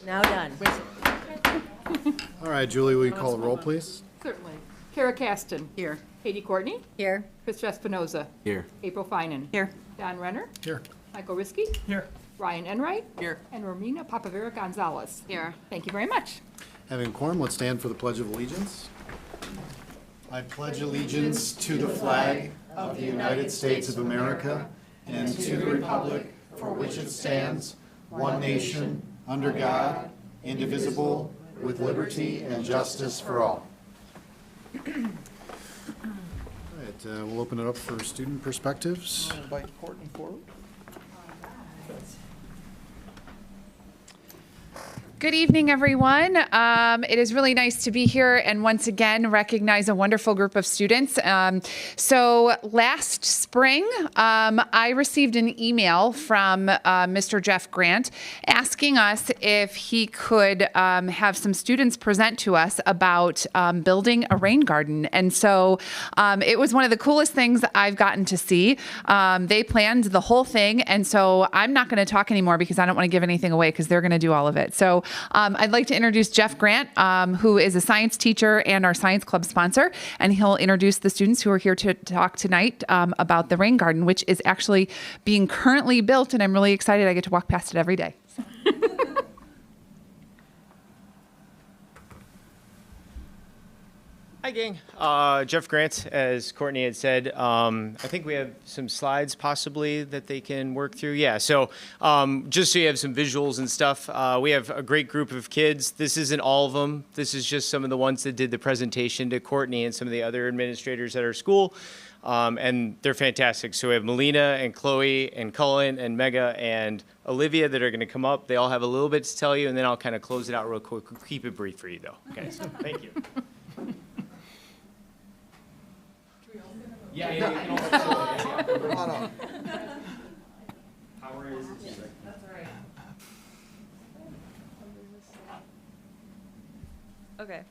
Now done. All right, Julie, will you call the roll, please? Certainly. Kara Caston. Here. Katie Courtney. Here. Chris Espinoza. Here. April Finan. Here. Don Renner. Here. Michael Riskey. Here. Ryan Enright. Here. And Romina Papavera Gonzalez. Here. Thank you very much. Having a quorum, let's stand for the Pledge of Allegiance. I pledge allegiance to the flag of the United States of America and to the republic for which it stands, one nation, under God, indivisible, with liberty and justice for all. All right, we'll open it up for student perspectives. I'll invite Courtney forward. Good evening, everyone. It is really nice to be here and once again recognize a wonderful group of students. So last spring, I received an email from Mr. Jeff Grant asking us if he could have some students present to us about building a rain garden. And so it was one of the coolest things I've gotten to see. They planned the whole thing. And so I'm not going to talk anymore because I don't want to give anything away because they're going to do all of it. So I'd like to introduce Jeff Grant, who is a science teacher and our science club sponsor, and he'll introduce the students who are here to talk tonight about the rain garden, which is actually being currently built, and I'm really excited. I get to walk past it every day. Hi, gang. Jeff Grant, as Courtney had said. I think we have some slides possibly that they can work through. Yeah, so just so you have some visuals and stuff, we have a great group of kids. This isn't all of them. This is just some of the ones that did the presentation to Courtney and some of the other administrators at our school. And they're fantastic. So we have Melina and Chloe and Cullen and Mega and Olivia that are going to come up. They all have a little bit to tell you, and then I'll kind of close it out real quick. Keep it brief for you, though. Okay, so thank you. Yeah, you can also power is. That's all right. Okay.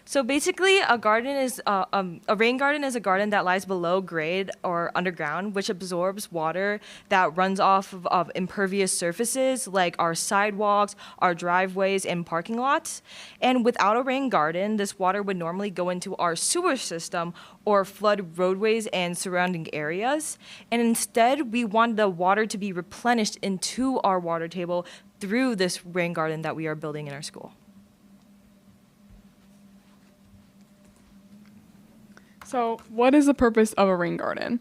So basically, a garden is a rain garden is a garden that lies below grade or underground, which absorbs water that runs off of impervious surfaces like our sidewalks, our driveways, and parking lots. And without a rain garden, this water would normally go into our sewer system or flood roadways and surrounding areas. And instead, we want the water to be replenished into our water table through this rain garden that we are building in our school. So what is the purpose of a rain garden?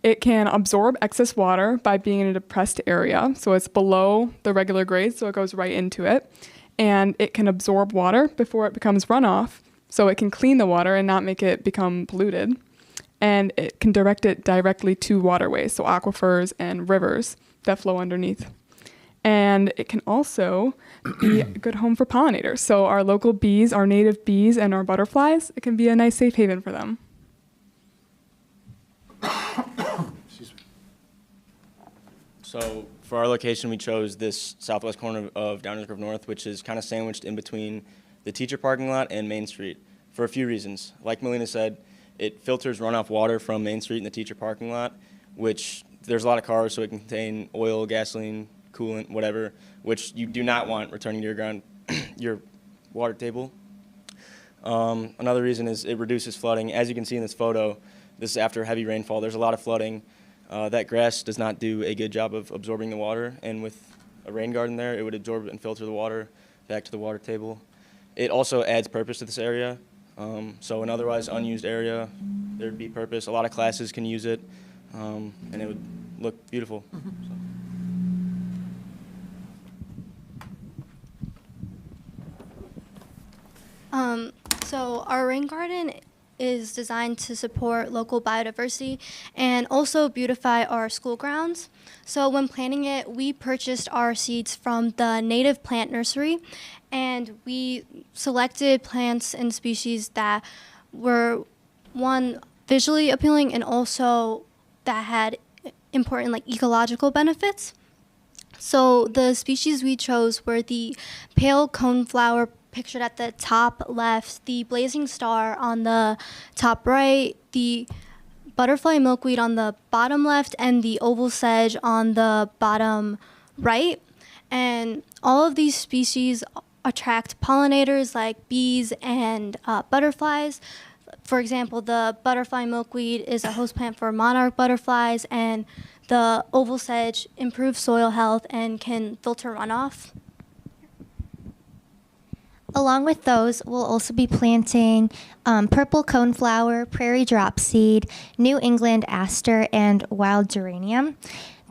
It can absorb excess water by being in a depressed area. So it's below the regular grade, so it goes right into it. And it can absorb water before it becomes runoff, so it can clean the water and not make it become polluted. And it can direct it directly to waterways, so aquifers and rivers that flow underneath. And it can also be a good home for pollinators. So our local bees, our native bees, and our butterflies, it can be a nice safe haven for them. So for our location, we chose this southwest corner of Downers Grove North, which is kind of sandwiched in between the teacher parking lot and Main Street for a few reasons. Like Melina said, it filters runoff water from Main Street and the teacher parking lot, which there's a lot of cars, so it can contain oil, gasoline, coolant, whatever, which you do not want returning to your ground, your water table. Another reason is it reduces flooding. As you can see in this photo, this is after heavy rainfall. There's a lot of flooding. That grass does not do a good job of absorbing the water, and with a rain garden there, it would absorb and filter the water back to the water table. It also adds purpose to this area. So an otherwise unused area, there'd be purpose. A lot of classes can use it, and it would look beautiful. So our rain garden is designed to support local biodiversity and also beautify our school grounds. So when planting it, we purchased our seeds from the native plant nursery, and we selected plants and species that were, one, visually appealing, and also that had important ecological benefits. So the species we chose were the pale coneflower pictured at the top left, the blazing star on the top right, the butterfly milkweed on the bottom left, and the oval sedge on the bottom right. And all of these species attract pollinators like bees and butterflies. For example, the butterfly milkweed is a host plant for monarch butterflies, and the oval sedge improves soil health and can filter runoff. Along with those, we'll also be planting purple coneflower, prairie dropseed, New England aster, and wild geranium.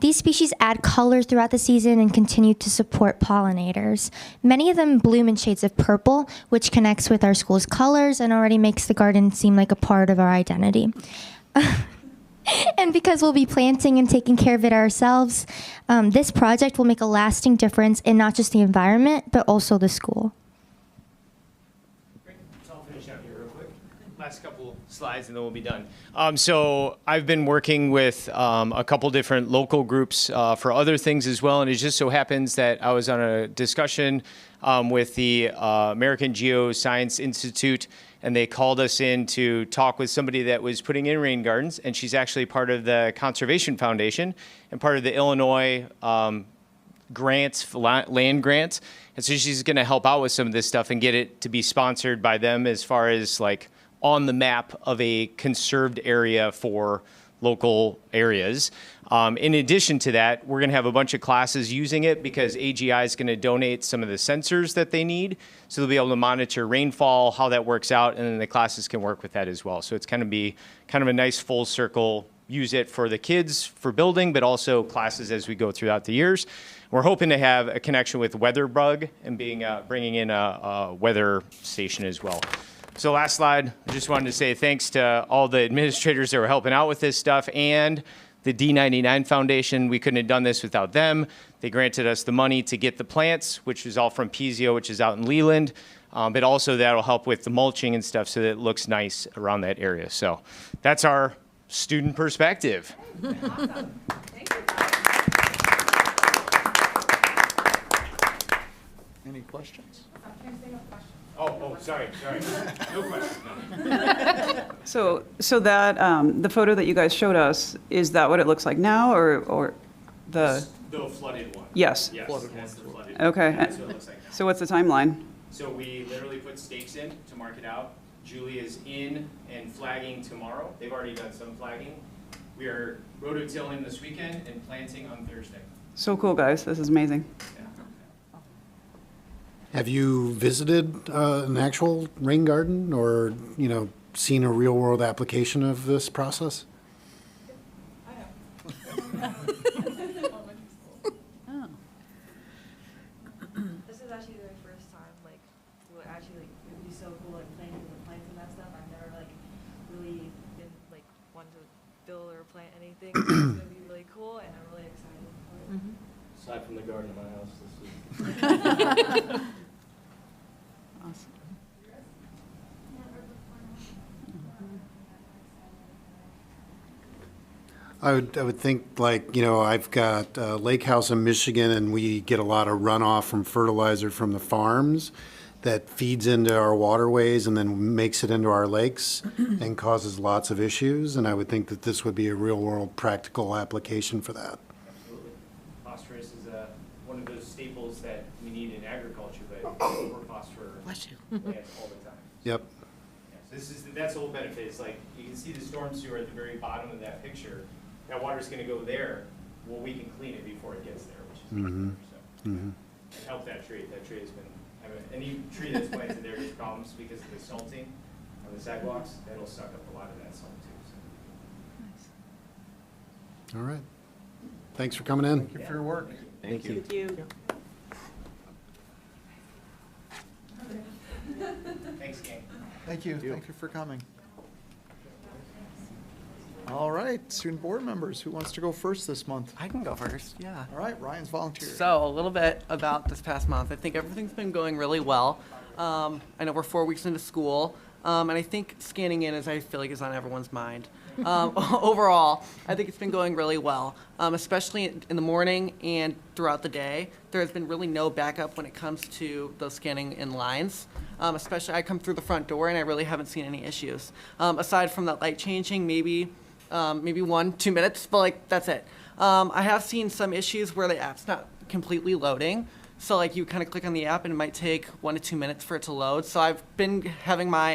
These species add color throughout the season and continue to support pollinators. Many of them bloom in shades of purple, which connects with our school's colors and already makes the garden seem like a part of our identity. And because we'll be planting and taking care of it ourselves, this project will make a lasting difference in not just the environment, but also the school. So I'll finish out here real quick. Last couple slides and then we'll be done. So I've been working with a couple different local groups for other things as well, and it just so happens that I was on a discussion with the American Geoscience Institute, and they called us in to talk with somebody that was putting in rain gardens, and she's actually part of the Conservation Foundation and part of the Illinois grants, land grants. And so she's going to help out with some of this stuff and get it to be sponsored by them as far as like on the map of a conserved area for local areas. In addition to that, we're going to have a bunch of classes using it because AGI is going to donate some of the sensors that they need. So they'll be able to monitor rainfall, how that works out, and then the classes can work with that as well. So it's going to be kind of a nice full circle, use it for the kids for building, but also classes as we go throughout the years. We're hoping to have a connection with WeatherBug and bringing in a weather station as well. So last slide, I just wanted to say thanks to all the administrators that were helping out with this stuff and the D99 Foundation. We couldn't have done this without them. They granted us the money to get the plants, which is all from Pizio, which is out in Leland. But also that'll help with the mulching and stuff so that it looks nice around that area. So that's our student perspective. Any questions? Oh, sorry. No questions, no. So that, the photo that you guys showed us, is that what it looks like now, or the? The flooded one. Yes. Yes, that's the flooded. Okay. That's what it looks like now. So what's the timeline? So we literally put stakes in to mark it out. Julie is in and flagging tomorrow. They've already done some flagging. We are rototilling this weekend and planting on Thursday. So cool, guys. This is amazing. Have you visited an actual rain garden or, seen a real-world application of this process? This is actually the very first time, like, it would actually, it would be so cool, like, planting the plants and that stuff. I've never, like, really been, like, wanting to build or plant anything. It's gonna be really cool, and I'm really excited for it. Aside from the garden in my house, this is. Awesome. I would think I've got a lake house in Michigan and we get a lot of runoff from fertilizer from the farms that feeds into our waterways and then makes it into our lakes and causes lots of issues. And I would think that this would be a real world practical application for that. Absolutely. Phosphorus is one of those staples that we need in agriculture, but over phosphorus plants all the time. Yep. Yeah, so that's the whole benefit. It's like you can see the storm sewer at the very bottom of that picture. That water's going to go there. Well, we can clean it before it gets there, which is even better. So help that tree. That tree has been any tree that's planted there has problems because of the salting on the sidewalks. That'll suck up a lot of that salt too. So. All right. Thanks for coming in. Thank you for your work. Thank you. Thank you. Thanks, gang. Thank you. Thank you for coming. All right, student board members, who wants to go first this month? I can go first, yeah. All right, Ryan's volunteered. So a little bit about this past month. I think everything's been going really well. I know we're 4 weeks into school, and I think scanning in I feel like is on everyone's mind. Overall, I think it's been going really well, especially in the morning and throughout the day. There has been really no backup when it comes to those scanning in lines. Especially I come through the front door and I really haven't seen any issues. Aside from that light changing, maybe 1-2 minutes, but that's it. I have seen some issues where the app's not completely loading. So like you kind of click on the app and it might take 1 to 2 minutes for it to load. So I've been having my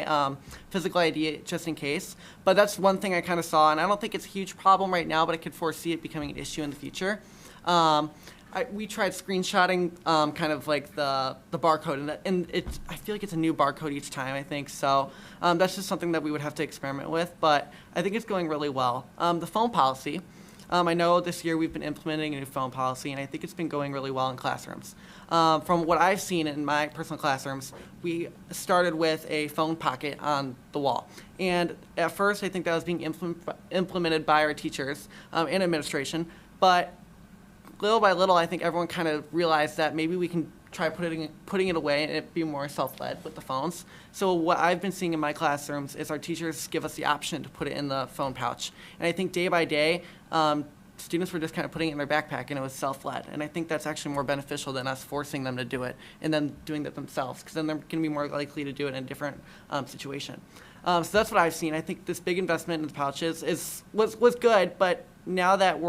physical ID just in case. But that's one thing I kind of saw, and I don't think it's a huge problem right now, but I could foresee it becoming an issue in the future. We tried screenshotting kind of like the barcode, and I feel like it's a new barcode each time, I think. So that's just something that we would have to experiment with, but I think it's going really well. The phone policy, I know this year we've been implementing a new phone policy, and I think it's been going really well in classrooms. From what I've seen in my personal classrooms, we started with a phone pocket on the wall. And at first, I think that was being implemented by our teachers and administration, but little by little, I think everyone kind of realized that maybe we can try putting it away and it be more self-led with the phones. So what I've been seeing in my classrooms is our teachers give us the option to put it in the phone pouch. And I think day by day, students were just kind of putting it in their backpack and it was self-led. And I think that's actually more beneficial than us forcing them to do it and then doing it themselves, because then they're going to be more likely to do it in a different situation. So that's what I've seen. I think this big investment in the pouches was good, but now that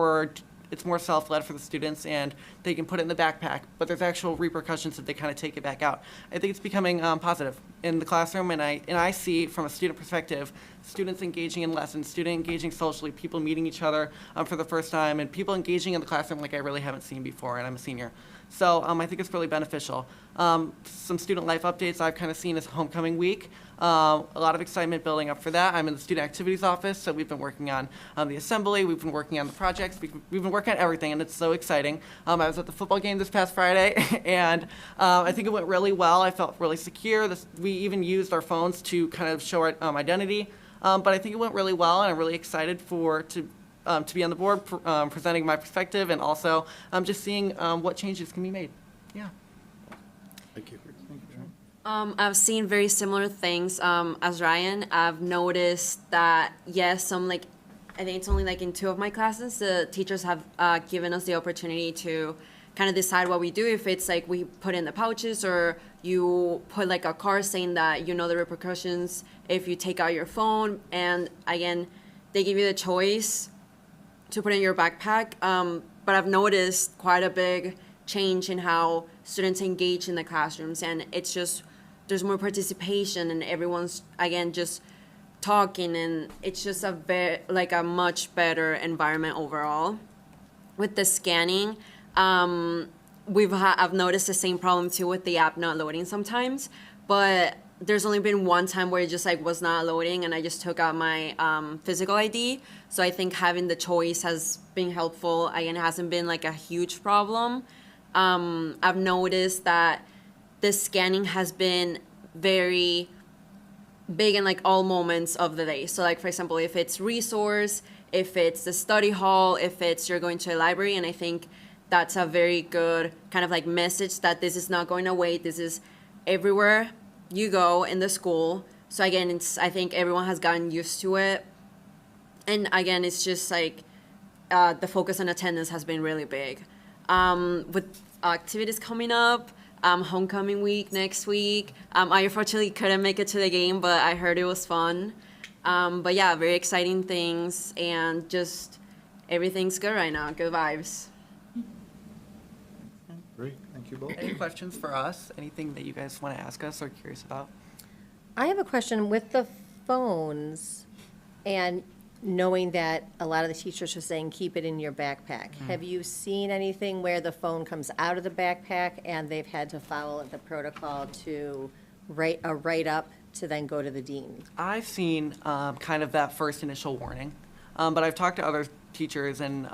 it's more self-led for the students and they can put it in the backpack, but there's actual repercussions if they kind of take it back out. I think it's becoming positive in the classroom, and I see from a student perspective, students engaging in lessons, student engaging socially, people meeting each other for the first time, and people engaging in the classroom like I really haven't seen before, and I'm a senior. So I think it's really beneficial. Some student life updates I've kind of seen is homecoming week. A lot of excitement building up for that. I'm in the student activities office, so we've been working on the assembly, we've been working on the projects, we've been working on everything, and it's so exciting. I was at the football game this past Friday, and I think it went really well. I felt really secure. We even used our phones to kind of show our identity, but I think it went really well, and I'm really excited to be on the board, presenting my perspective, and also just seeing what changes can be made. Yeah. Thank you. I've seen very similar things as Ryan. I've noticed that, yes, I think it's only like in 2 of my classes, the teachers have given us the opportunity to kind of decide what we do, if it's like we put in the pouches or you put like a card saying that you know the repercussions if you take out your phone. And again, they give you the choice to put in your backpack. But I've noticed quite a big change in how students engage in the classrooms, and it's just, there's more participation and everyone's, again, just talking, and it's just a much better environment overall. With the scanning, I've noticed the same problem too with the app not loading sometimes, but there's only been one time where it just like was not loading and I just took out my physical ID. So I think having the choice has been helpful. Again, it hasn't been like a huge problem. I've noticed that the scanning has been very big in like all moments of the day. So like, for example, if it's resource, if it's the study hall, if it's you're going to a library, and I think that's a very good kind of like message that this is not going away. This is everywhere you go in the school. So again, I think everyone has gotten used to it. And again, it's just like the focus on attendance has been really big. With activities coming up, homecoming week next week. I unfortunately couldn't make it to the game, but I heard it was fun. But yeah, very exciting things, and just everything's good right now. Good vibes. Great, thank you both. Any questions for us? Anything that you guys want to ask us or curious about? I have a question with the phones, and knowing that a lot of the teachers are saying keep it in your backpack. Have you seen anything where the phone comes out of the backpack and they've had to follow the protocol to write a write-up to then go to the dean? I've seen kind of that first initial warning, but I've talked to other teachers, and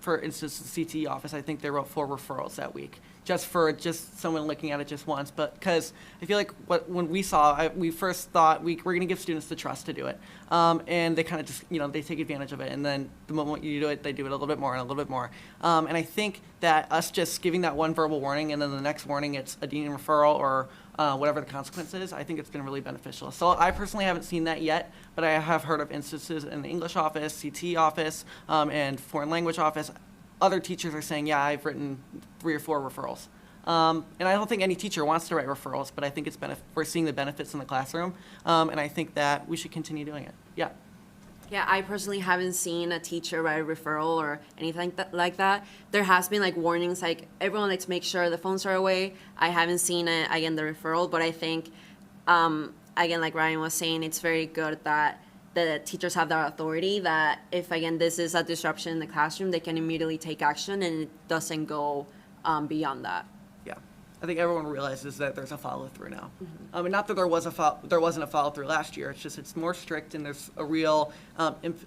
for instance, the CTE office, I think they wrote 4 referrals that week, just someone looking at it just once. But because I feel like when we saw, we first thought we're going to give students the trust to do it, and they kind of just, they take advantage of it, and then the moment you do it, they do it a little bit more and a little bit more. And I think that us just giving that one verbal warning, and then the next warning it's a dean referral or whatever the consequence is, I think it's been really beneficial. So I personally haven't seen that yet, but I have heard of instances in the English office, CT office, and foreign language office. Other teachers are saying, yeah, I've written 3 or 4 referrals. And I don't think any teacher wants to write referrals, but I think we're seeing the benefits in the classroom, and I think that we should continue doing it. Yeah. Yeah, I personally haven't seen a teacher write a referral or anything like that. There has been like warnings, like everyone, let's make sure the phones are away. I haven't seen it, again, the referral, but I think, again, like Ryan was saying, it's very good that the teachers have that authority that if, again, this is a disruption in the classroom, they can immediately take action and it doesn't go beyond that. Yeah, I think everyone realizes that there's a follow-through now. And not that there wasn't a follow-through last year, it's just it's more strict and there's a real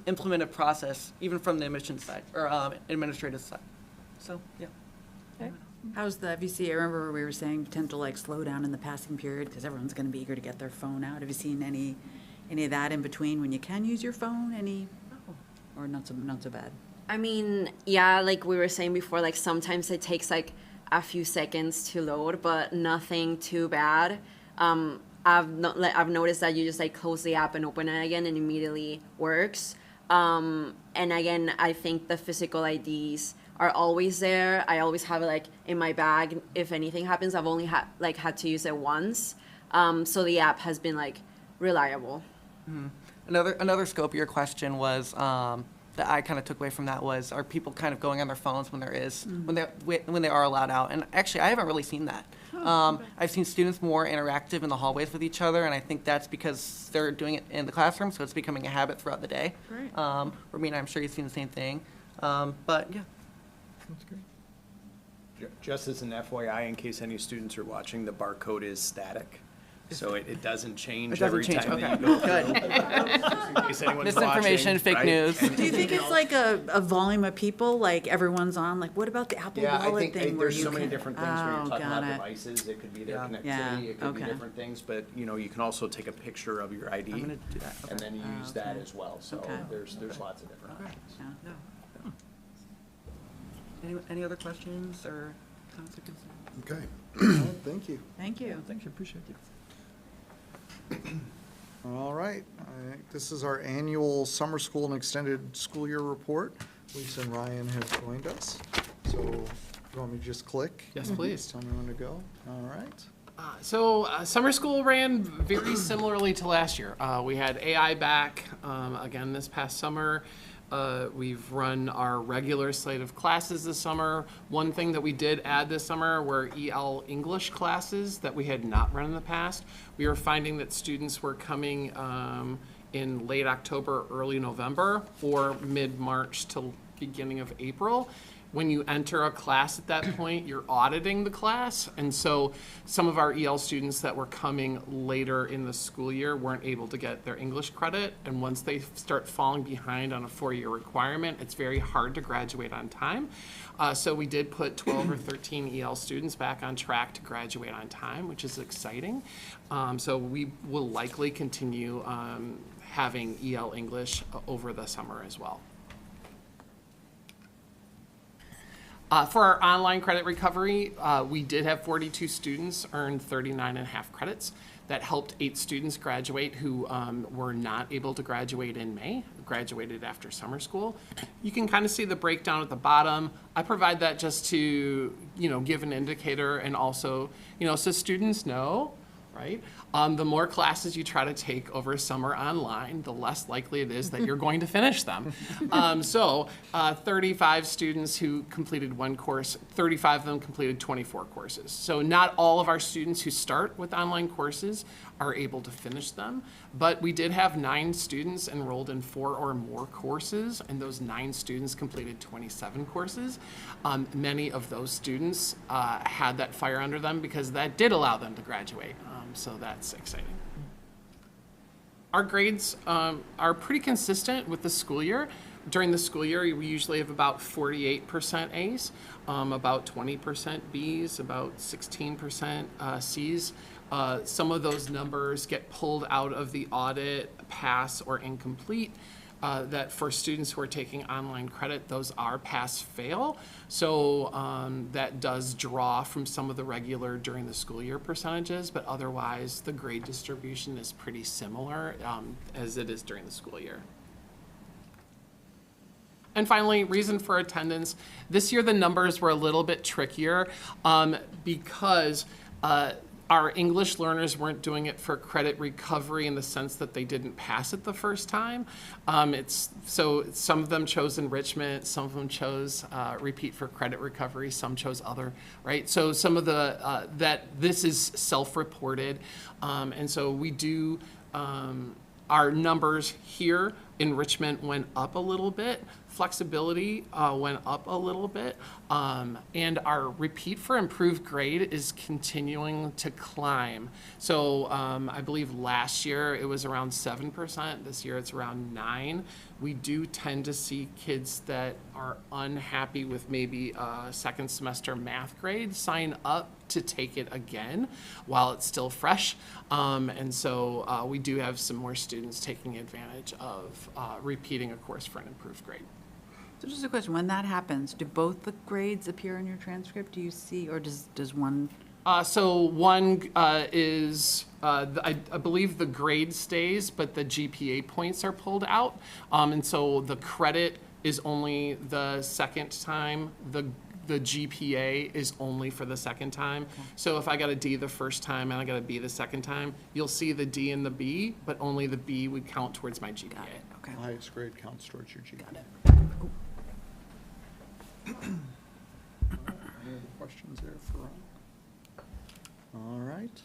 implemented process, even from the admissions side, or administrative side. So, yeah. How's the VC? I remember we were saying potential like slow down in the passing period because everyone's going to be eager to get their phone out. Have you seen any of that in between when you can use your phone? Or not so bad? I mean, yeah, like we were saying before, like sometimes it takes like a few seconds to load, but nothing too bad. I've noticed that you just like close the app and open it again and immediately works. And again, I think the physical IDs are always there. I always have it like in my bag. If anything happens, I've only had to use it once. So the app has been like reliable. Another scope of your question was that I kind of took away from that was, are people kind of going on their phones when when they are allowed out? And actually, I haven't really seen that. I've seen students more interactive in the hallways with each other, and I think that's because they're doing it in the classroom, so it's becoming a habit throughout the day. Great. Romina, I'm sure you've seen the same thing. But yeah. That's great. Just as an FYI, in case any students are watching, the barcode is static. So it doesn't change every time that you go through. In case anyone's Misinformation, watching, fake right? news. Do you think it's like a volume of people, like everyone's on? Like, what about the Apple Yeah, I Wallet think thing where there's you so many can- different things where Oh, you're talking got about it. devices. It could be their connectivity, Yeah, it could be okay. different things, but you can also take a picture of your ID I'm gonna do that. and then you use that okay. as well. So Okay. there's lots of different options. Yeah. Any other questions or comments or concerns? Okay. Thank you. Thank you. Thank you, appreciate it. All right, I think this is our annual summer school and extended school year report. Lisa and Ryan have joined us. So you want me to just click? Yes, please. Tell me when to go. All right. So summer school ran very similarly to last year. We had AI back again this past summer. We've run our regular slate of classes this summer. One thing that we did add this summer were EL English classes that we had not run in the past. We were finding that students were coming in late October, early November, or mid-March to beginning of April. When you enter a class at that point, you're auditing the class. And so some of our EL students that were coming later in the school year weren't able to get their English credit. And once they start falling behind on a 4-year requirement, it's very hard to graduate on time. So we did put 12 or 13 EL students back on track to graduate on time, which is exciting. So we will likely continue having EL English over the summer as well. For our online credit recovery, we did have 42 students earn 39.5 credits. That helped 8 students graduate who were not able to graduate in May, graduated after summer school. You can kind of see the breakdown at the bottom. I provide that just to, give an indicator and also, so students know, right? The more classes you try to take over summer online, the less likely it is that you're going to finish them. 35 students who completed one course, 35 of them completed 24 courses. So not all of our students who start with online courses are able to finish them, but we did have 9 students enrolled in 4 or more courses, and those 9 students completed 27 courses. Many of those students had that fire under them because that did allow them to graduate. So that's exciting. Our grades are pretty consistent with the school year. During the school year, we usually have about 48% A's, about 20% B's, about 16% C's. Some of those numbers get pulled out of the audit, pass or incomplete. That for students who are taking online credit, those are pass-fail. So that does draw from some of the regular during the school year percentages, but otherwise the grade distribution is pretty similar as it is during the school year. And finally, reason for attendance. This year the numbers were a little bit trickier because our English learners weren't doing it for credit recovery in the sense that they didn't pass it the first time. So some of them chose enrichment, some of them chose repeat for credit recovery, some chose other, right? So some of the, that this is self-reported. And so we do, our numbers here, enrichment went up a little bit, flexibility went up a little bit, and our repeat for improved grade is continuing to climb. So I believe last year it was around 7%, this year it's around 9%. We do tend to see kids that are unhappy with maybe a second semester math grade sign up to take it again while it's still fresh. And so we do have some more students taking advantage of repeating a course for an improved grade. So just a question, when that happens, do both the grades appear in your transcript? Do you see, or does one? So one is, I believe the grade stays, but the GPA points are pulled out. And so the credit is only the second time, the GPA is only for the second time. Okay. So if I got a D the first time and I got a B the second time, you'll see the D and the B, but only the B would count towards my GPA. Got it. Okay. The highest grade counts towards your GPA. Got it. Any other questions there for Ron? All right.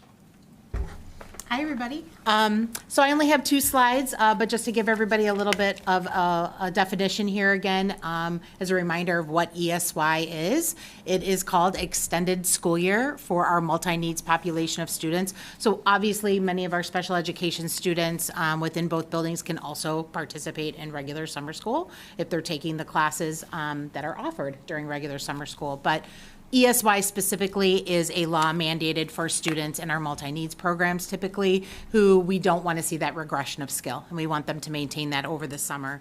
Hi, everybody. So I only have 2 slides, but just to give everybody a little bit of a definition here again, as a reminder of what ESY is. It is called Extended School Year for our multi-needs population of students. So obviously, many of our special education students within both buildings can also participate in regular summer school if they're taking the classes that are offered during regular summer school. But ESY specifically is a law mandated for students in our multi-needs programs typically who we don't want to see that regression of skill, and we want them to maintain that over the summer.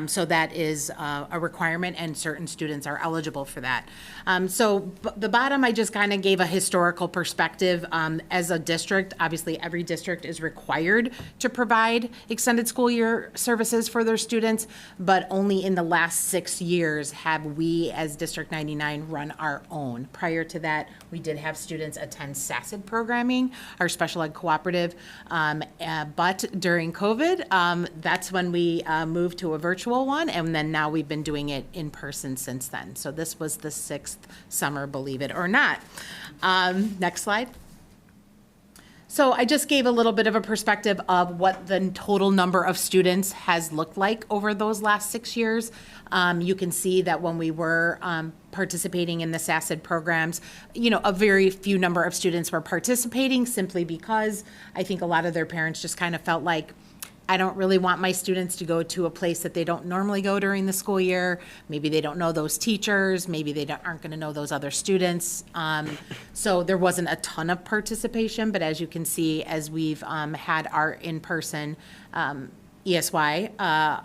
So that is a requirement, and certain students are eligible for that. The bottom, I just kind of gave a historical perspective. As a district, obviously every district is required to provide extended school year services for their students, but only in the last 6 years have we as District 99 run our own. Prior to that, we did have students attend SACID programming, our special ed cooperative, but during COVID, that's when we moved to a virtual one, and then now we've been doing it in person since then. So this was the 6th summer, believe it or not. Next slide. So I just gave a little bit of a perspective of what the total number of students has looked like over those last 6 years. You can see that when we were participating in the SACID programs, a very few number of students were participating simply because I think a lot of their parents just kind of felt like, I don't really want my students to go to a place that they don't normally go during the school year. Maybe they don't know those teachers. Maybe they aren't going to know those other students. So there wasn't a ton of participation, but as you can see, as we've had our in-person ESY,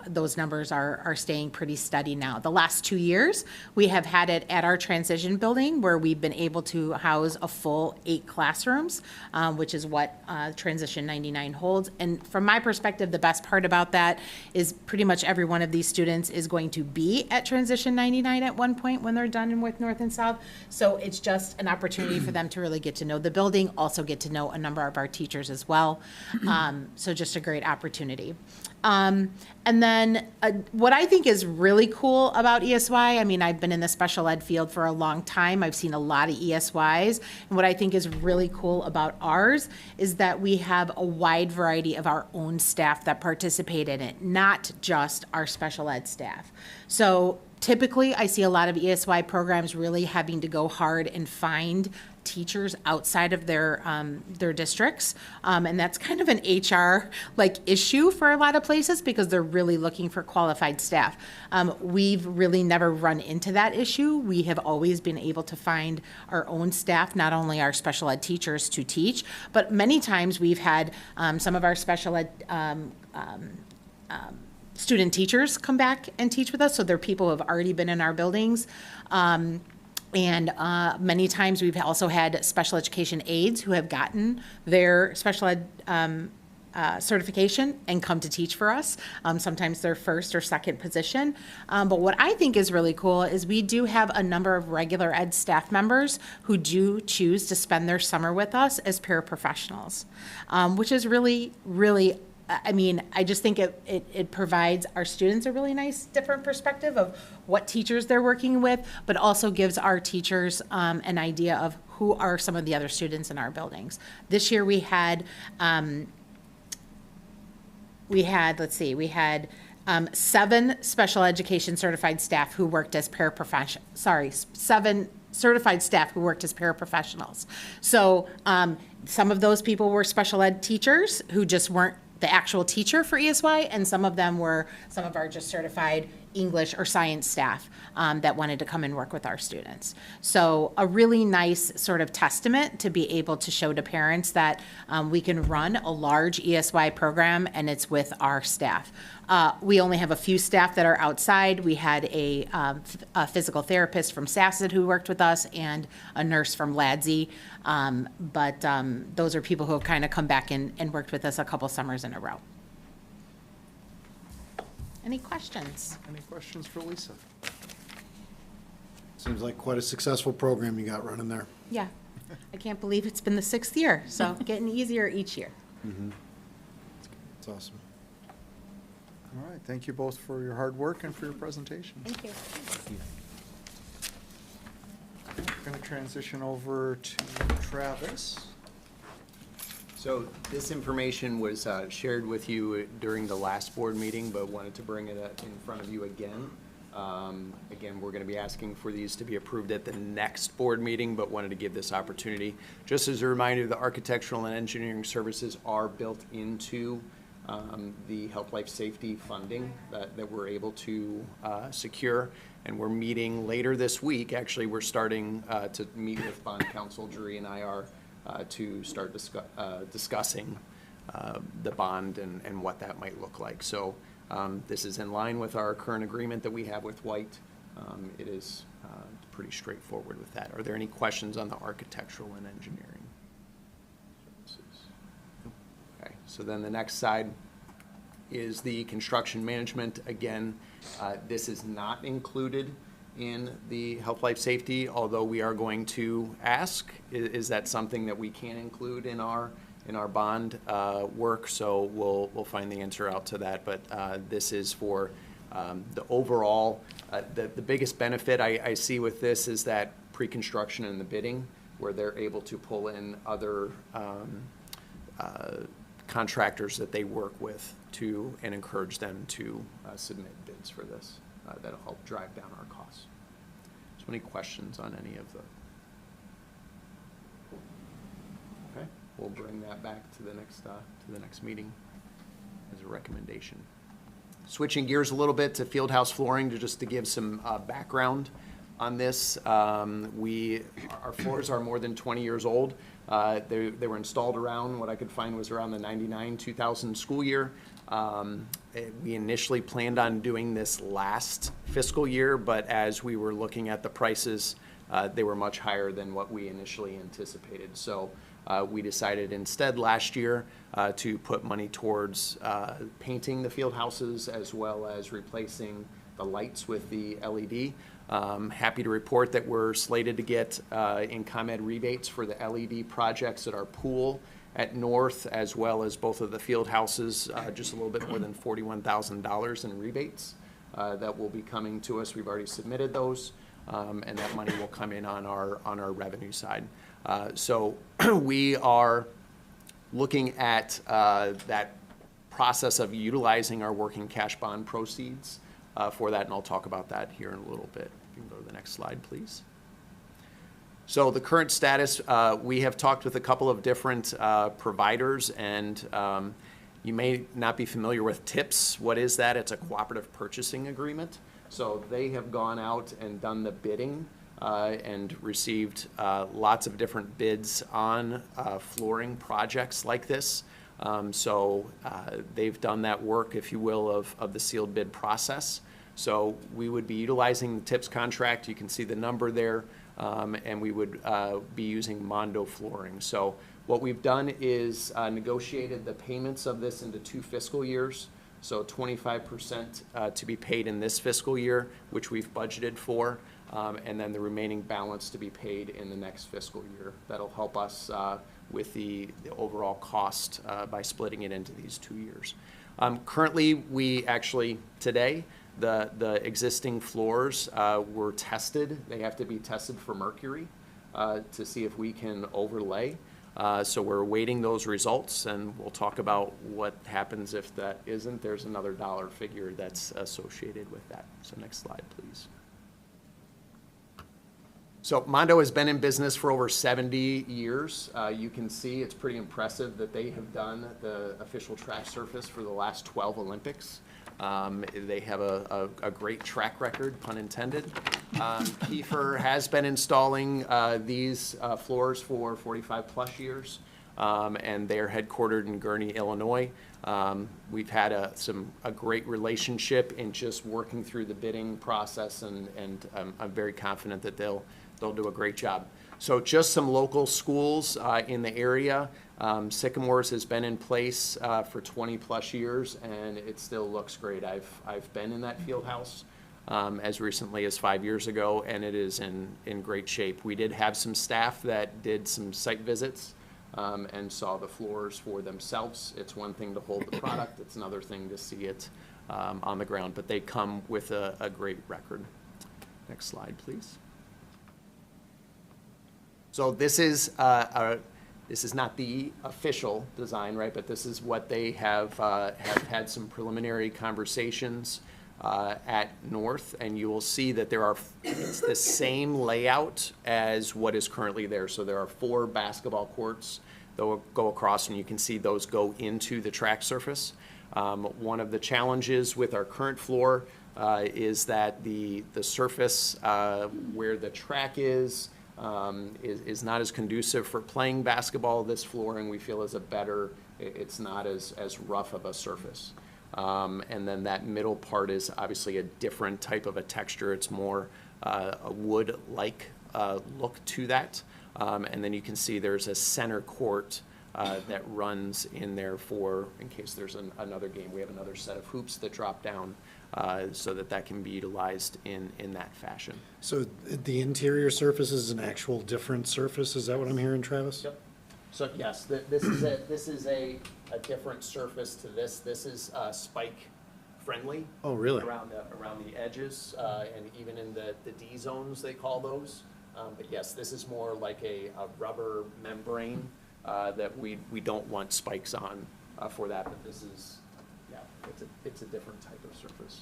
those numbers are staying pretty steady now. The last 2 years, we have had it at our transition building where we've been able to house a full 8 classrooms, which is what Transition 99 holds. And from my perspective, the best part about that is pretty much every one of these students is going to be at Transition 99 at one point when they're done with North and South. So it's just an opportunity for them to really get to know the building, also get to know a number of our teachers as well. So just a great opportunity. And then what I think is really cool about ESY, I mean, I've been in the special ed field for a long time. I've seen a lot of ESYs. And what I think is really cool about ours is that we have a wide variety of our own staff that participate in it, not just our special ed staff. So typically, I see a lot of ESY programs really having to go hard and find teachers outside of their districts, and that's kind of an HR issue for a lot of places because they're really looking for qualified staff. We've really never run into that issue. We have always been able to find our own staff, not only our special ed teachers to teach, but many times we've had some of our special ed student teachers come back and teach with us, so they're people who have already been in our buildings. And many times we've also had special education aides who have gotten their special ed certification and come to teach for us. Sometimes their first or second position. But what I think is really cool is we do have a number of regular ed staff members who do choose to spend their summer with us as paraprofessionals, which is really, really, I mean, I just think it provides our students a really nice different perspective of what teachers they're working with, but also gives our teachers an idea of who are some of the other students in our buildings. This year we had, let's see, we had 7 special education certified staff who worked as paraprofessionals, 7 certified staff who worked as paraprofessionals. So some of those people were special ed teachers who just weren't the actual teacher for ESY, and some of them were some of our just certified English or science staff that wanted to come and work with our students. So a really nice sort of testament to be able to show to parents that we can run a large ESY program and it's with our staff. We only have a few staff that are outside. We had a physical therapist from SASD who worked with us and a nurse from LADSI. But those are people who have kind of come back and worked with us a couple summers in a row. Any questions? Any questions for Lisa? Seems like quite a successful program you got running there. Yeah, I can't believe it's been the 6th year, so getting easier each year. Mm-hmm. It's awesome. All right, thank you both for your hard work and for your presentation. Thank you. We're going to transition over to Travis. So this information was shared with you during the last board meeting, but wanted to bring it in front of you again. Again, we're going to be asking for these to be approved at the next board meeting, but wanted to give this opportunity. Just as a reminder, the architectural and engineering services are built into the health, life, safety funding that we're able to secure. And we're meeting later this week. Actually, we're starting to meet with bond counsel, Jury, and I are to start discussing the bond and what that might look like. So this is in line with our current agreement that we have with White. It is pretty straightforward with that. Are there any questions on the architectural and engineering services? Okay, so then the next side is the construction management. Again, this is not included in the health, life, safety, although we are going to ask, is that something that we can include in our bond work? So we'll find the answer out to that, but this is for the overall, the biggest benefit I see with this is that pre-construction and the bidding, where they're able to pull in other contractors that they work with and encourage them to submit bids for this. That'll help drive down our costs. So any questions on any of the? Okay, we'll bring that back to the next meeting as a recommendation. Switching gears a little bit to Fieldhouse flooring, to give some background on this. Our floors are more than 20 years old. They were installed around, what I could find was around the 99-2000 school year. We initially planned on doing this last fiscal year, but as we were looking at the prices, they were much higher than what we initially anticipated. So we decided instead last year to put money towards painting the field houses as well as replacing the lights with the LED. Happy to report that we're slated to get in ComEd rebates for the LED projects at our pool at North, as well as both of the field houses, just a little bit more than $41,000 in rebates that will be coming to us. We've already submitted those, and that money will come in on our revenue side. So we are looking at that process of utilizing our working cash bond proceeds for that, and I'll talk about that here in a little bit. You can go to the next slide, please. So the current status, we have talked with a couple of different providers, and you may not be familiar with TIPS. What is that? It's a cooperative purchasing agreement. So they have gone out and done the bidding and received lots of different bids on flooring projects like this. So they've done that work, if you will, of the sealed bid process. So we would be utilizing the TIPS contract. You can see the number there. And we would be using Mondo flooring. So What we've done is negotiated the payments of this into 2 fiscal years. So 25% to be paid in this fiscal year, which we've budgeted for, and then the remaining balance to be paid in the next fiscal year. That'll help us with the overall cost by splitting it into these 2 years. Currently, we actually, today, the existing floors were tested. They have to be tested for mercury to see if we can overlay. So we're awaiting those results, and we'll talk about what happens if that isn't. There's another dollar figure that's associated with that. So next slide, please. So Mondo has been in business for over 70 years. You can see it's pretty impressive that they have done the official track surface for the last 12 Olympics. They have a great track record, pun intended. Kiefer has been installing these floors for 45 plus years, and they're headquartered in Gurnee, Illinois. We've had a great relationship in just working through the bidding process, and I'm very confident that they'll do a great job. So just some local schools in the area. Sycamores has been in place for 20 plus years, and it still looks great. I've been in that field house as recently as 5 years ago, and it is in great shape. We did have some staff that did some site visits and saw the floors for themselves. It's one thing to hold the product, it's another thing to see it on the ground, but they come with a great record. Next slide, please. So this is not the official design, right? But this is what they have had some preliminary conversations at North, and you will see that it's the same layout as what is currently there. So there are 4 basketball courts that will go across, and you can see those go into the track surface. One of the challenges with our current floor is that the surface where the track is not as conducive for playing basketball. This flooring we feel is it's not as rough of a surface. And then that middle part is obviously a different type of a texture. It's more a wood-like look to that. And then you can see there's a center court that runs in there in case there's another game. We have another set of hoops that drop down so that can be utilized in that fashion. So the interior surface is an actual different surface? Is that what I'm hearing, Travis? Yep. So yes, this is a different surface to this. This is spike friendly. Oh, really? Around the edges and even in the D zones, they call those. But yes, this is more like a rubber membrane that we don't want spikes on for that. But this is, it's a different type of surface.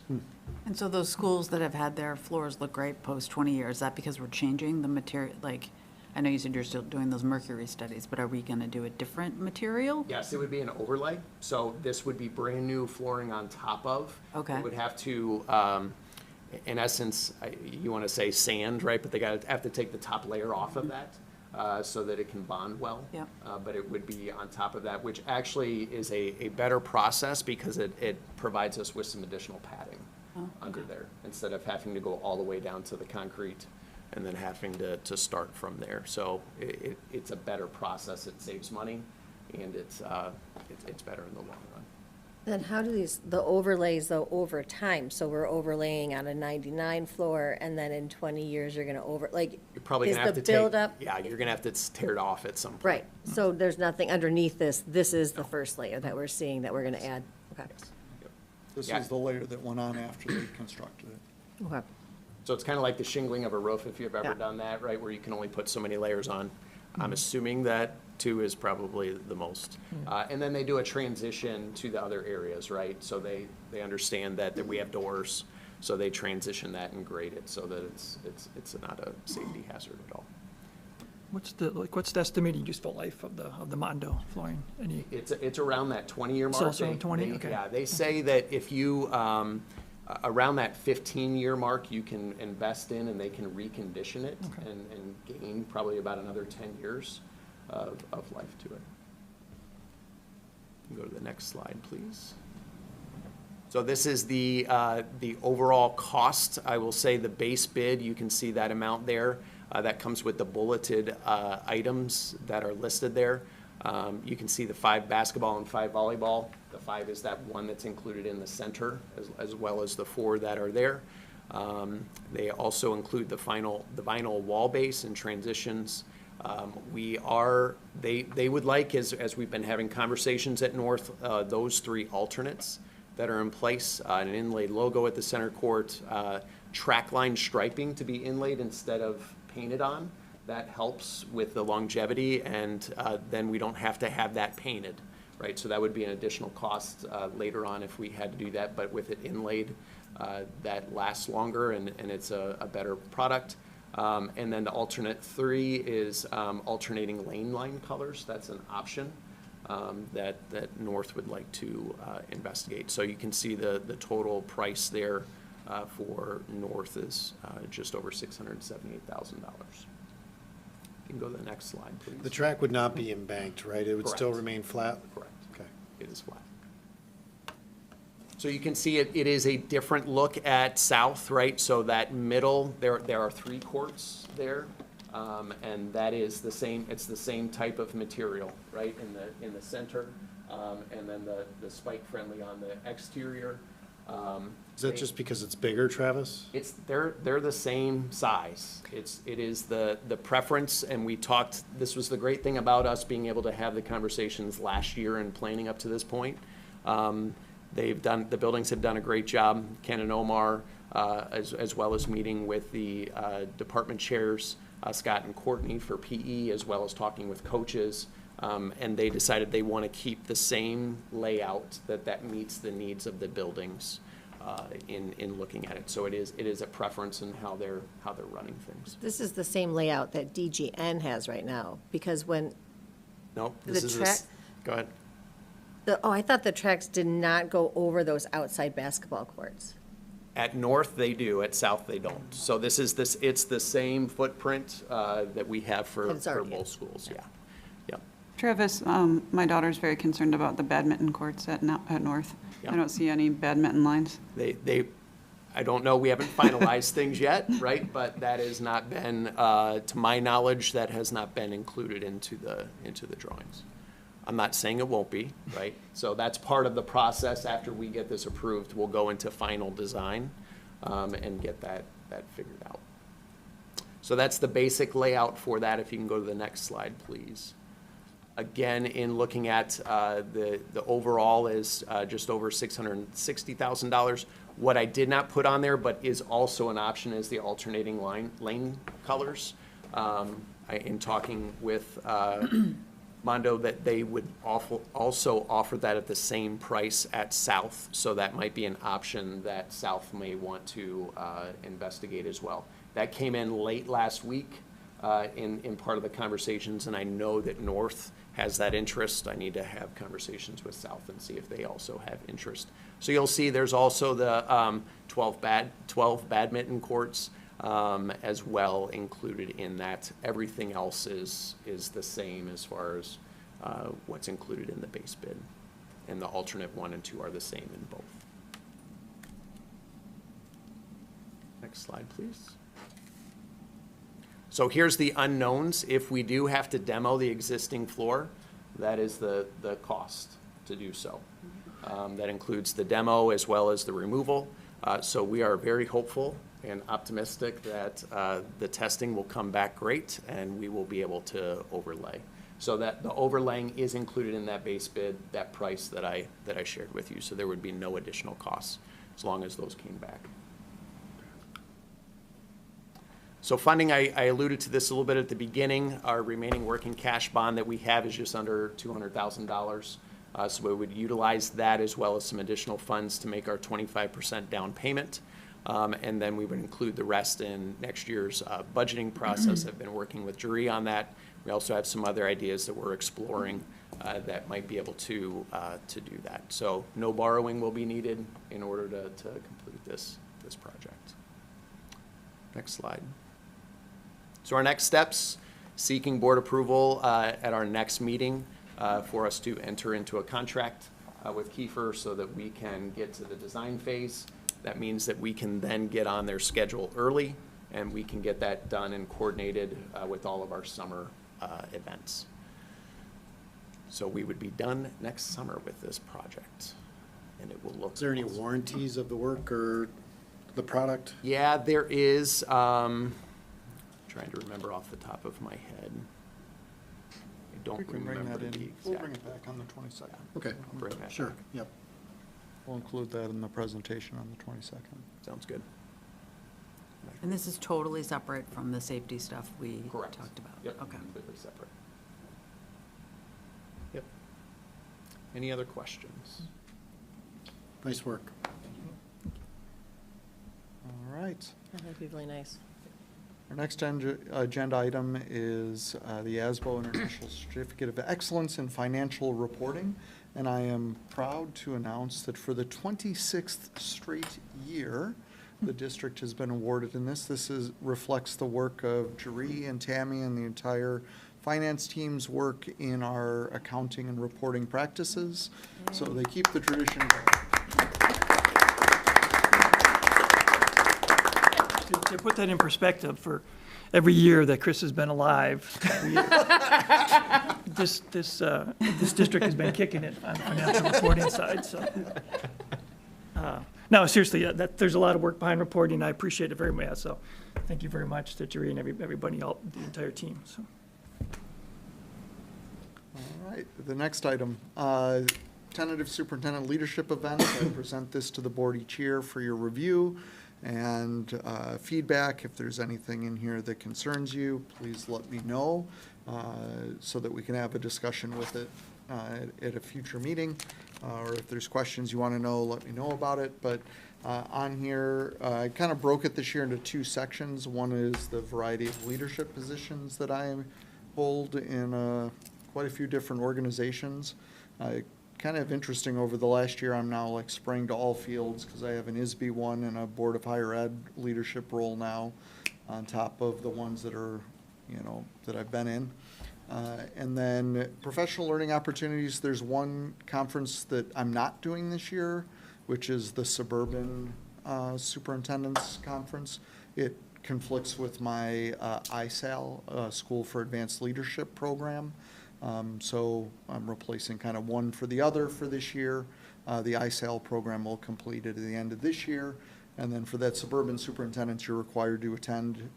And so those schools that have had their floors look great post 20 years, is that because we're changing the material? Like, I know you said you're still doing those mercury studies, but are we going to do a different material? Yes, it would be an overlay. So this would be brand new flooring on top of. Okay. It would have to, in essence, you want to say sand, right? But they have to take the top layer off of that so that it can bond well. Yep. But it would be on top of that, which actually is a better process because it provides us with some additional padding under there instead of having to go all the way down to the concrete and then having to start from there. So it's a better process. It saves money, and it's better in the long run. Then how do the overlays though over time? So we're overlaying on a 99 floor, and then in 20 years you're going to You're probably going to have to build up? Yeah, you're going to have to tear it off at some point. Right. So there's nothing underneath this. This is the first layer that we're seeing that we're going to add. Okay. This is the layer that went on after they constructed it. Okay. So it's kind of like the shingling of a roof, if you've ever done that, right, where you can only put so many layers on. I'm assuming that 2 is probably the most. And then they do a transition to the other areas, right? So they understand that we have doors, so they transition that and grade it so that it's not a safety hazard at all. What's the estimated useful life of the Mondo flooring? It's around that 20-year mark. So it's around 20, okay. Yeah, they say that if you around that 15-year mark, you can invest in and they can recondition it and gain probably about another 10 years of life to it. Go to the next slide, please. So this is the overall cost. I will say the base bid, you can see that amount there. That comes with the bulleted items that are listed there. You can see the 5 basketball and 5 volleyball. The 5 is that one that's included in the center, as well as the 4 that are there. They also include the vinyl wall base and transitions. They would like, as we've been having conversations at North, those 3 alternates that are in place, an inlaid logo at the center court, track line striping to be inlaid instead of painted on. That helps with the longevity, and then we don't have to have that painted, right? So that would be an additional cost later on if we had to do that, but with it inlaid, that lasts longer and it's a better product. And then the alternate 3 is alternating lane line colors. That's an option that North would like to investigate. So you can see the total price there for North is just over $678,000. You can go to the next slide, please. The track would not be embanked, right? It would still Correct. remain flat? Correct. Okay. It is flat. So you can see it is a different look at South, right? So that middle, there are 3 courts there, and that is the same, it's the same type of material, right, in the center, and then the spike friendly on the exterior. Is that just because it's bigger, Travis? They're the same size. It is the preference, and we talked, this was the great thing about us being able to have the conversations last year and planning up to this point. The buildings have done a great job. Ken and Omar, as well as meeting with the department chairs, Scott and Courtney for PE, as well as talking with coaches. And they decided they want to keep the same layout that meets the needs of the buildings in looking at it. So it is a preference in how they're running things. This is the same layout that DGN has right now, because when No, the go ahead. I thought the tracks did not go over those outside basketball courts. At North, they do. At South, they don't. So it's the same footprint that we have for both schools, yeah. Yep. Travis, my daughter's very concerned about the badminton courts at North. Yeah. I don't see any badminton lines. I don't know, we haven't finalized things yet, right? But that has not been, to my knowledge, that has not been included into the drawings. I'm not saying it won't be, right? So that's part of the process. After we get this approved, we'll go into final design and get that figured out. So that's the basic layout for that. If you can go to the next slide, please. Again, in looking at the overall is just over $660,000. What I did not put on there, but is also an option, is the alternating lane colors. In talking with Mondo, that they would also offer that at the same price at South, so that might be an option that South may want to investigate as well. That came in late last week in part of the conversations, and I know that North has that interest. I need to have conversations with South and see if they also have interest. So you'll see there's also the 12 badminton courts as well included in that. Everything else is the same as far as what's included in the base bid. And the alternate 1 and 2 are the same in both. Next slide, please. So here's the unknowns. If we do have to demo the existing floor, that is the cost to do so. That includes the demo as well as the removal. So we are very hopeful and optimistic that the testing will come back great and we will be able to overlay. So that the overlaying is included in that base bid, that price that I shared with you. So there would be no additional costs as long as those came back. So funding, I alluded to this a little bit at the beginning. Our remaining working cash bond that we have is just under $200,000. So we would utilize that as well as some additional funds to make our 25% down payment. And then we would include the rest in next year's budgeting process. I've been working with Jury on that. We also have some other ideas that we're exploring that might be able to do that. So no borrowing will be needed in order to complete this project. Next slide. So our next steps, seeking board approval at our next meeting for us to enter into a contract with Kiefer so that we can get to the design phase. That means that we can then get on their schedule early and we can get that done and coordinated with all of our summer events. So we would be done next summer with this project, and it will look. Is there any warranties of the work or the product? Yeah, there is. Trying to remember off the top of my head. I don't We can bring remember that the in. exact. We'll bring it back on the 22nd. Okay. I'll bring that Sure, back. yep. We'll include that in the presentation on the 22nd. Sounds good. And this is totally separate from the safety stuff we Correct. talked about? Yep, Okay. completely separate. Yep. Any other questions? Nice work. All right. That'd be really nice. Our next agenda item is the ASBO International Certificate of Excellence in Financial Reporting. And I am proud to announce that for the 26th straight year, the district has been awarded in this. This reflects the work of Jeree and Tammy and the entire finance team's work in our accounting and reporting practices. So they keep the tradition going. To put that in perspective, for every year that Chris has been alive, this district has been kicking it on the financial reporting side, so. No, seriously, there's a lot of work behind reporting, I appreciate it very much, so thank you very much to Jerry and everybody, the entire team, so. All right, the next item, tentative superintendent leadership events. I present this to the board each year for your review and feedback. If there's anything in here that concerns you, please let me know so that we can have a discussion with it at a future meeting. Or if there's questions you want to know, let me know about it. But on here, I kind of broke it this year into two sections. One is the variety of leadership positions that I hold in quite a few different organizations. Kind of interesting, over the last year, I'm now like spraying to all fields because I have an ISB one and a Board of Higher Ed leadership role now on top of the ones that are, that I've been in. And then professional learning opportunities, there's one conference that I'm not doing this year, which is the Suburban Superintendent's Conference. It conflicts with my ISAL, School for Advanced Leadership program. So I'm replacing kind of one for the other for this year. The ISAL program will complete it at the end of this year. And then for that Suburban Superintendents, you're required to attend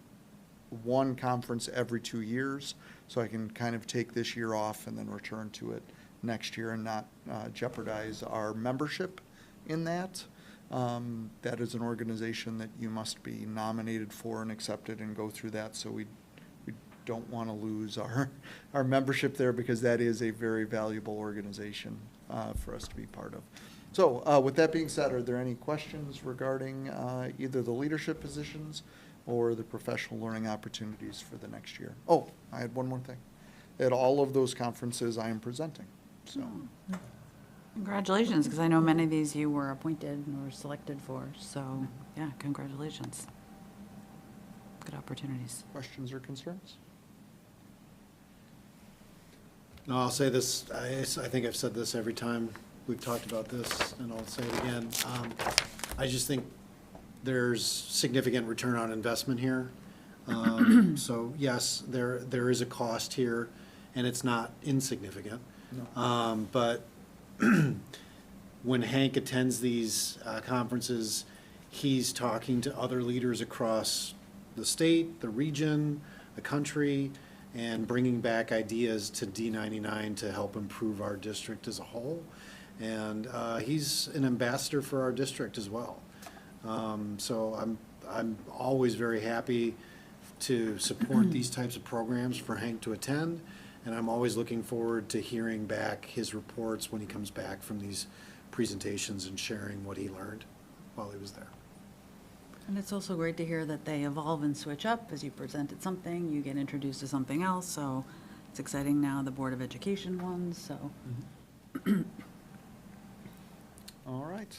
one conference every 2 years. So I can kind of take this year off and then return to it next year and not jeopardize our membership in that. That is an organization that you must be nominated for and accepted and go through that. So we don't want to lose our membership there because that is a very valuable organization for us to be part of. So with that being said, are there any questions regarding either the leadership positions or the professional learning opportunities for the next year? Oh, I had one more thing. At all of those conferences, I am presenting. So Congratulations, because I know many of these you were appointed and were selected for, so, yeah, congratulations. Good opportunities. Questions or concerns? No, I'll say this, I think I've said this every time we've talked about this, and I'll say it again. I just think there's significant return on investment here. So yes, there is a cost here, and it's not insignificant. No. But when Hank attends these conferences, he's talking to other leaders across the state, the region, the country, and bringing back ideas to D99 to help improve our district as a whole. And he's an ambassador for our district as well. So I'm always very happy to support these types of programs for Hank to attend, and I'm always looking forward to hearing back his reports when he comes back from these presentations and sharing what he learned while he was there. And it's also great to hear that they evolve and switch up. As you presented something, you get introduced to something else, so it's exciting now, the Board of Education ones, so. All right.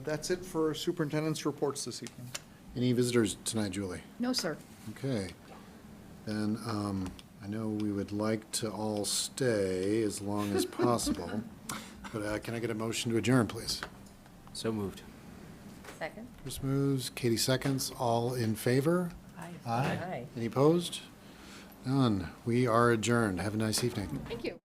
That's it for superintendent's reports this evening. Any visitors tonight, Julie? No, sir. Okay. Then I know we would like to all stay as long as possible, but can I get a motion to adjourn, please? So moved. Second? Chris moves, Katie seconds. All in favor? Aye. Aye. Aye. Any opposed? None. We are adjourned. Have a nice evening. Thank you.